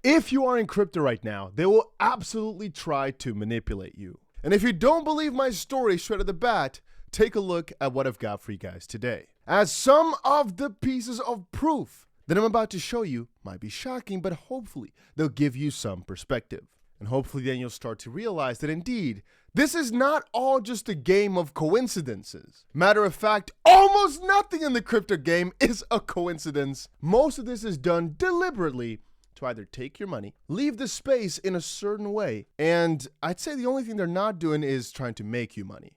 If you are in crypto right now, they will absolutely try to manipulate you. And if you don't believe my story straight at the bat, take a look at what I've got for you guys today. As some of the pieces of proof that I'm about to show you might be shocking, but hopefully they'll give you some perspective. And hopefully then you'll start to realize that indeed, this is not all just a game of coincidences. Matter of fact, almost nothing in the crypto game is a coincidence. Most of this is done deliberately to either take your money, leave the space in a certain way, and I'd say the only thing they're not doing is trying to make you money,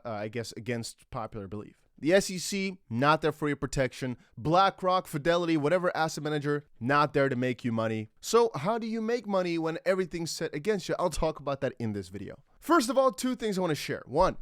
I guess against popular belief. The SEC, not there for your protection. Blackrock, Fidelity, whatever asset manager, not there to make you money. So how do you make money when everything's set against you? I'll talk about that in this video. First of all, two things I want to share. One,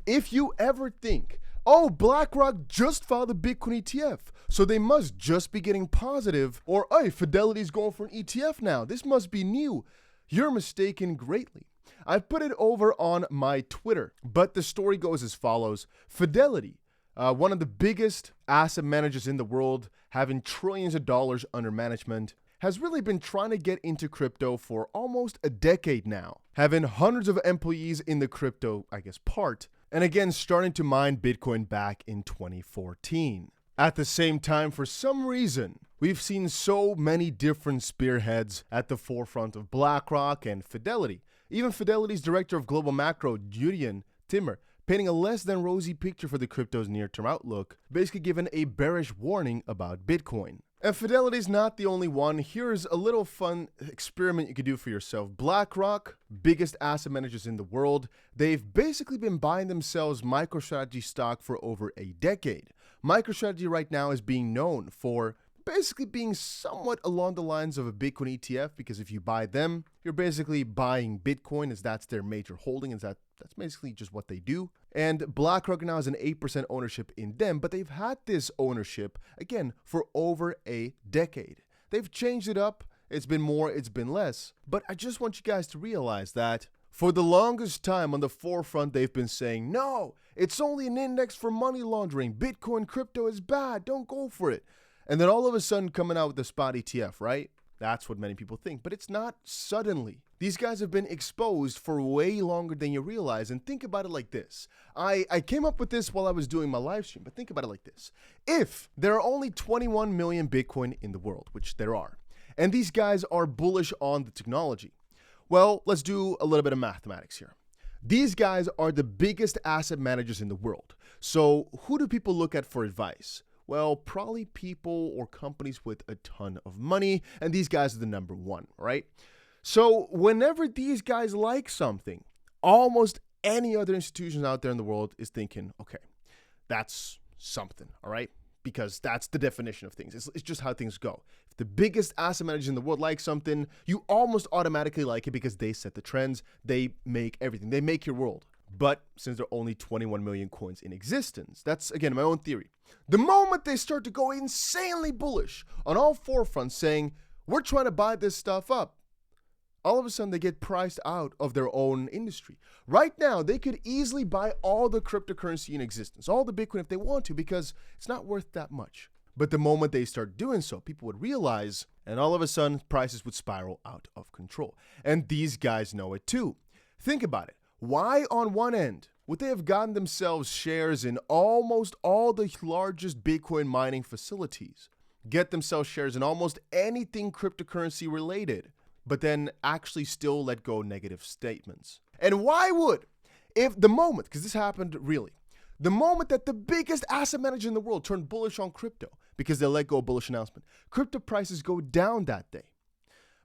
if you ever think, oh, BlackRock just filed a Bitcoin ETF, so they must just be getting positive, or hey, Fidelity's going for an ETF now, this must be new, you're mistaken greatly. I've put it over on my Twitter, but the story goes as follows. Fidelity, one of the biggest asset managers in the world, having trillions of dollars under management, has really been trying to get into crypto for almost a decade now, having hundreds of employees in the crypto, part, and again, starting to mine Bitcoin back in 2014. At the same time, for some reason, we've seen so many different spearheads at the forefront of BlackRock and Fidelity. Even Fidelity's director of global macro, Julian Timmer, painting a less than rosy picture for the crypto's near-term outlook, basically given a bearish warning about Bitcoin. And Fidelity's not the only one. Here's a little fun experiment you could do for yourself. BlackRock, biggest asset managers in the world, they've basically been buying themselves MicroStrategy stock for over a decade. MicroStrategy right now is being known for basically being somewhat along the lines of a Bitcoin ETF, because if you buy them, you're basically buying Bitcoin, as that's their major holding, and that's basically just what they do. And BlackRock now has an 8% ownership in them, but they've had this ownership, again, for over a decade. They've changed it up. It's been more, it's been less. But I just want you guys to realize that for the longest time on the forefront, they've been saying, no, it's only an index for money laundering. Bitcoin crypto is bad. Don't go for it. And then all of a sudden coming out with the spot ETF, right? That's what many people think, but it's not suddenly. These guys have been exposed for way longer than you realize. And think about it like this. I came up with this while I was doing my live stream, but think about it like this. If there are only 21 million Bitcoin in the world, which there are, and these guys are bullish on the technology, well, let's do a little bit of mathematics here. These guys are the biggest asset managers in the world. So who do people look at for advice? Well, probably people or companies with a ton of money, and these guys are the number one, right? So whenever these guys like something, almost any other institution out there in the world is thinking, okay, that's something, all right? Because that's the definition of things. It's just how things go. If the biggest asset managers in the world like something, you almost automatically like it because they set the trends, they make everything, they make your world. But since there are only 21 million coins in existence, that's, again, my own theory. The moment they start to go insanely bullish on all four fronts saying, we're trying to buy this stuff up, all of a sudden they get priced out of their own industry. Right now, they could easily buy all the cryptocurrency in existence, all the Bitcoin if they want to, because it's not worth that much. But the moment they start doing so, people would realize, and all of a sudden, prices would spiral out of control. And these guys know it too. Think about it. Why on one end would they have gotten themselves shares in almost all the largest Bitcoin mining facilities, get themselves shares in almost anything cryptocurrency related, but then actually still let go negative statements? And why would, if the moment, because this happened really, the moment that the biggest asset manager in the world turned bullish on crypto because they let go a bullish announcement, crypto prices go down that day?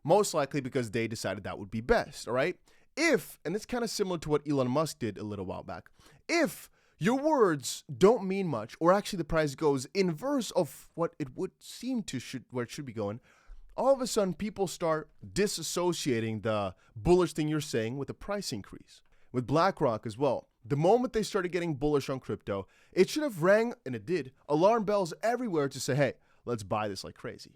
Most likely because they decided that would be best, all right? If, and it's kind of similar to what Elon Musk did a little while back, if your words don't mean much, or actually the price goes inverse of what it would seem to where it should be going, all of a sudden people start disassociating the bullish thing you're saying with the price increase. With BlackRock as well, the moment they started getting bullish on crypto, it should have rang, and it did, alarm bells everywhere to say, hey, let's buy this like crazy.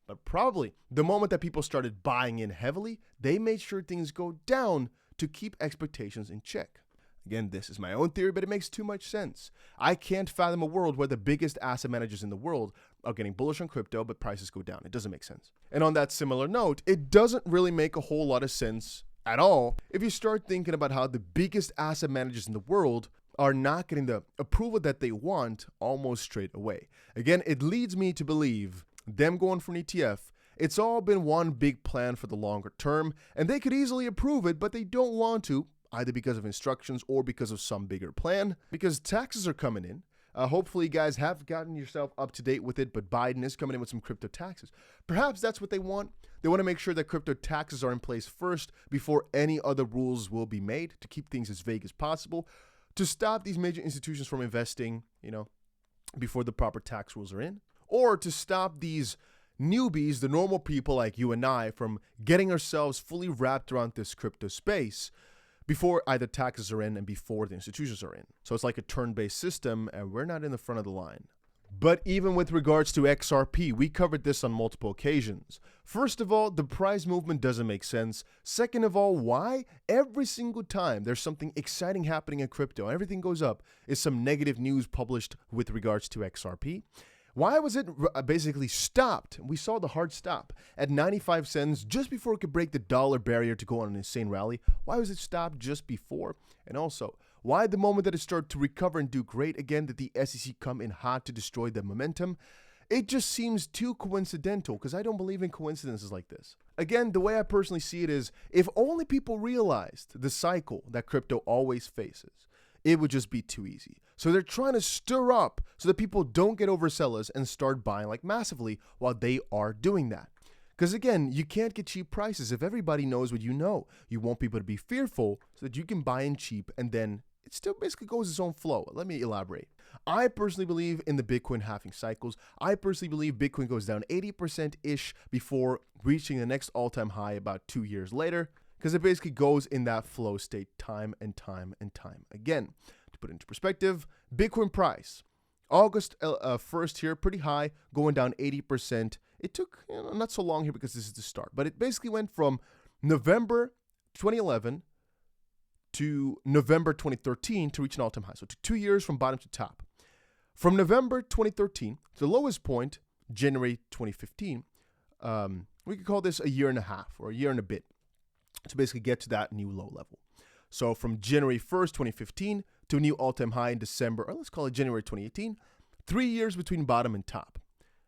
But probably the moment that people started buying in heavily, they made sure things go down to keep expectations in check. Again, this is my own theory, but it makes too much sense. I can't fathom a world where the biggest asset managers in the world are getting bullish on crypto, but prices go down. It doesn't make sense. And on that similar note, it doesn't really make a whole lot of sense at all if you start thinking about how the biggest asset managers in the world are not getting the approval that they want almost straight away. Again, it leads me to believe them going for an ETF, it's all been one big plan for the longer term, and they could easily approve it, but they don't want to, either because of instructions or because of some bigger plan, because taxes are coming in. Hopefully you guys have gotten yourself up to date with it, but Biden is coming in with some crypto taxes. Perhaps that's what they want. They want to make sure that crypto taxes are in place first before any other rules will be made, to keep things as vague as possible, to stop these major institutions from investing, before the proper tax rules are in, or to stop these newbies, the normal people like you and I, from getting ourselves fully wrapped around this crypto space before either taxes are in and before the institutions are in. So it's like a turn-based system, and we're not in the front of the line. But even with regards to XRP, we covered this on multiple occasions. First of all, the price movement doesn't make sense. Second of all, why every single time there's something exciting happening in crypto, everything goes up, is some negative news published with regards to XRP? Why was it basically stopped? We saw the hard stop at 95 cents just before it could break the dollar barrier to go on an insane rally. Why was it stopped just before? And also, why the moment that it started to recover and do great again did the SEC come in hot to destroy the momentum? It just seems too coincidental, because I don't believe in coincidences like this. Again, the way I personally see it is, if only people realized the cycle that crypto always faces, it would just be too easy. So they're trying to stir up so that people don't get overzealous and start buying like massively while they are doing that. Because again, you can't get cheap prices if everybody knows what you know. You want people to be fearful so that you can buy in cheap, and then it still basically goes its own flow. Let me elaborate. I personally believe in the Bitcoin halving cycles. I personally believe Bitcoin goes down 80%-ish before reaching the next all-time high about 2 years later, because it basically goes in that flow state time and time and time again. To put it into perspective, Bitcoin price, August 1st here, pretty high, going down 80%. It took not so long here because this is the start, but it basically went from November 2011 to November 2013 to reach an all-time high. So to 2 years from bottom to top. From November 2013 to the lowest point, January 2015, we could call this a year and a half or a year and a bit to basically get to that new low level. So from January 1st, 2015 to a new all-time high in December, or let's call it January 2018, 3 years between bottom and top.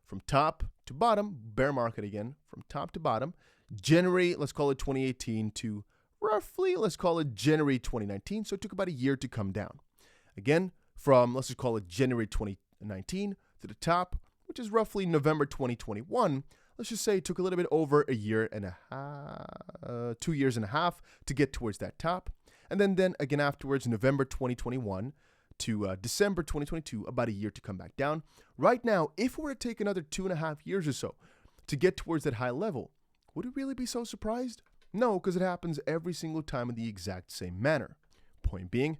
From top to bottom, bear market again, from top to bottom, January, let's call it 2018 to roughly, let's call it January 2019. So it took about a year to come down. Again, from, let's just call it January 2019 to the top, which is roughly November 2021. Let's just say it took a little bit over a year and a half, 2 years and a half to get towards that top. And then again afterwards, November 2021 to December 2022, about a year to come back down. Right now, if we were to take another 2.5 years or so to get towards that high level, would we really be so surprised? No, because it happens every single time in the exact same manner. Point being,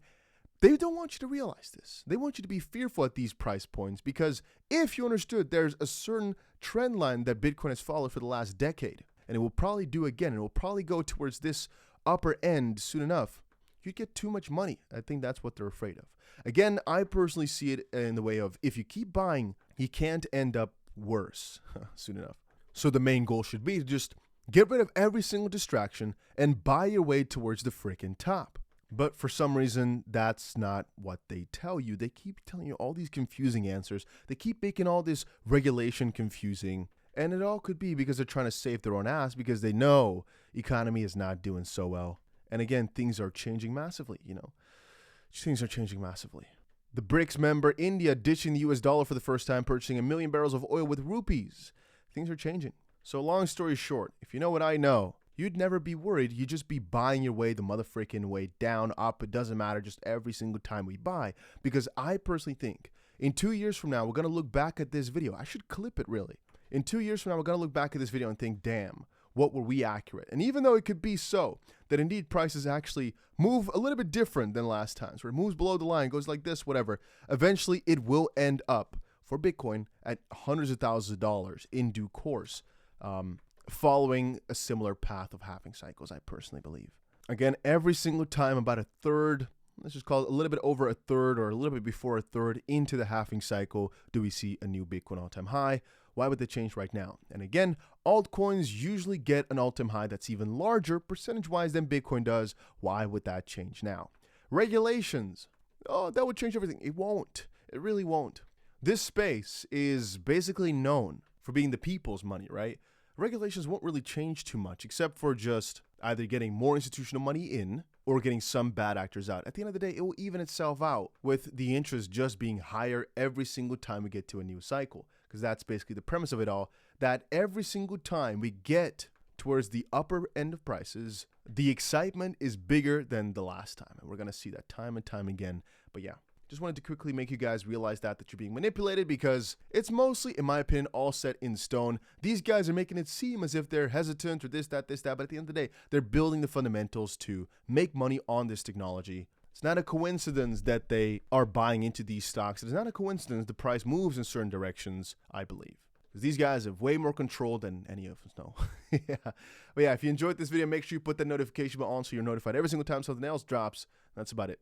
they don't want you to realize this. They want you to be fearful at these price points, because if you understood there's a certain trend line that Bitcoin has followed for the last decade, and it will probably do again, and it will probably go towards this upper end soon enough, you'd get too much money. I think that's what they're afraid of. Again, I personally see it in the way of, if you keep buying, you can't end up worse soon enough. So the main goal should be to just get rid of every single distraction and buy your way towards the freaking top. But for some reason, that's not what they tell you. They keep telling you all these confusing answers. They keep making all this regulation confusing. And it all could be because they're trying to save their own ass, because they know economy is not doing so well. And again, things are changing massively, Things are changing massively. The BRICS member, India, ditching the US dollar for the first time, purchasing 1 million barrels of oil with rupees. Things are changing. So long story short, if you know what I know, you'd never be worried. You'd just be buying your way the motherfreaking way down, up. It doesn't matter, just every single time we buy. Because I personally think in 2 years from now, we're going to look back at this video. I should clip it, really. In 2 years from now, we're going to look back at this video and think, damn, what were we accurate? And even though it could be so that indeed prices actually move a little bit different than last times, where it moves below the line, goes like this, whatever, eventually it will end up for Bitcoin at hundreds of thousands of dollars in due course, following a similar path of halving cycles, I personally believe. Again, every single time about a third let's just call it a little bit over a third or a little bit before a third into the halving cycle, do we see a new Bitcoin all-time high. Why would they change right now? And again, altcoins usually get an all-time high that's even larger percentage-wise than Bitcoin does. Why would that change now? Regulations. Oh, that would change everything. It won't. It really won't. This space is basically known for being the people's money, right? Regulations won't really change too much except for just either getting more institutional money in or getting some bad actors out. At the end of the day, it will even itself out with the interest just being higher every single time we get to a new cycle. Because that's basically the premise of it all, that every single time we get towards the upper end of prices, the excitement is bigger than the last time. And we're going to see that time and time again. But yeah, just wanted to quickly make you guys realize that you're being manipulated, because it's mostly, in my opinion, all set in stone. These guys are making it seem as if they're hesitant or this, that, but at the end of the day, they're building the fundamentals to make money on this technology. It's not a coincidence that they are buying into these stocks. It's not a coincidence the price moves in certain directions, I believe. Because these guys have way more control than any of us know. Yeah. But yeah, if you enjoyed this video, make sure you put that notification bell on so you're notified every single time something else drops. That's about it.